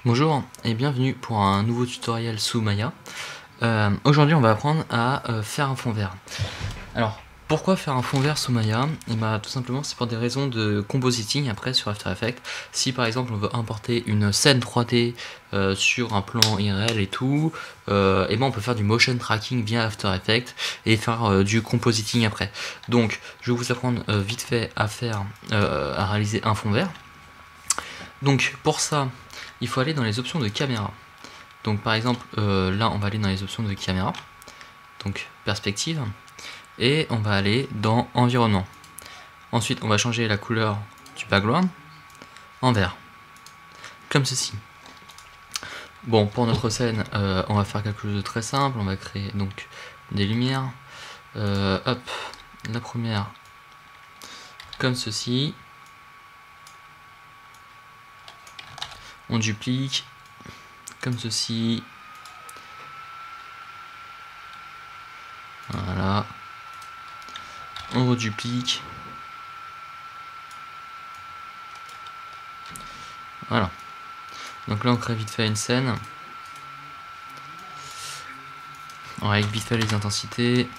Bonjour et bienvenue pour un nouveau tutoriel sous Maya. Aujourd'hui on va apprendre à faire un fond vert. Alors pourquoi faire un fond vert sous Maya? Et bah, tout simplement c'est pour des raisons de compositing après sur After Effects. Si par exemple on veut importer une scène 3D sur un plan IRL et tout, et ben on peut faire du motion tracking via After Effects et faire du compositing après. Donc je vais vous apprendre vite fait à réaliser un fond vert. Donc pour ça il faut aller dans les options de caméra. Donc par exemple là on va aller dans les options de caméra, donc perspective, et on va aller dans environnement. Ensuite on va changer la couleur du background en vert, comme ceci. Bon, pour notre scène on va faire quelque chose de très simple, on va créer donc des lumières. Hop, la première comme ceci. On duplique comme ceci. Voilà. On reduplique. Voilà. Donc là on crée vite fait une scène. On règle vite fait les intensités.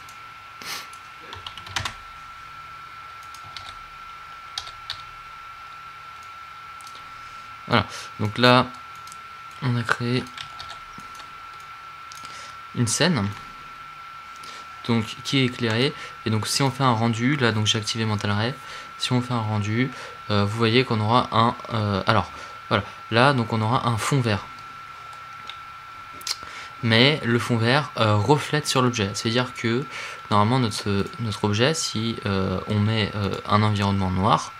Voilà, donc là on a créé une scène donc qui est éclairée, et donc si on fait un rendu, là donc j'ai activé Mental Ray, si on fait un rendu, vous voyez qu'on aura un alors voilà, là donc on aura un fond vert, mais le fond vert reflète sur l'objet, c'est à dire que normalement notre objet, si on met un environnement noir,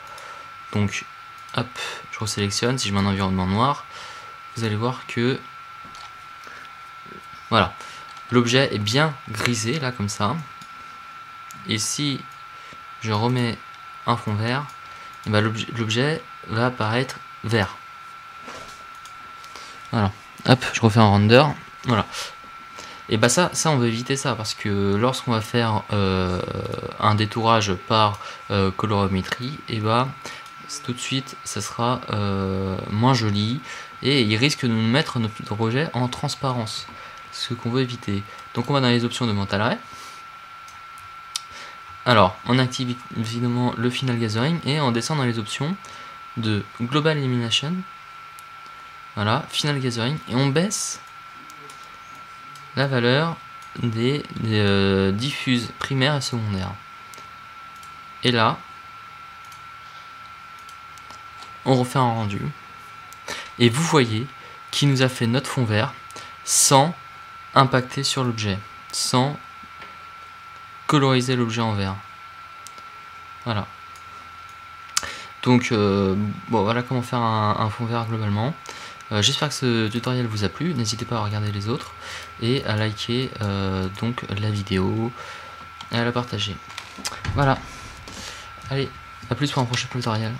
donc hop, je resélectionne, si je mets un environnement noir, vous allez voir que voilà, l'objet est bien grisé là comme ça, et si je remets un fond vert, et ben l'objet va apparaître vert. Voilà, hop, je refais un render, voilà. Et bah ça on veut éviter ça, parce que lorsqu'on va faire un détourage par colorimétrie, et bah tout de suite ça sera moins joli, et il risque de nous mettre notre projet en transparence, ce qu'on veut éviter. Donc on va dans les options de Mental Ray. Alors on active évidemment le Final Gathering et on descend dans les options de Global Illumination. Voilà, Final Gathering, et on baisse la valeur des diffuses primaires et secondaires. Et là on refait un rendu, et vous voyez qu'il nous a fait notre fond vert sans impacter sur l'objet, sans coloriser l'objet en vert. Voilà. Donc bon, voilà comment faire un fond vert globalement. J'espère que ce tutoriel vous a plu, n'hésitez pas à regarder les autres et à liker donc la vidéo et à la partager. Voilà. Allez, à plus pour un prochain tutoriel.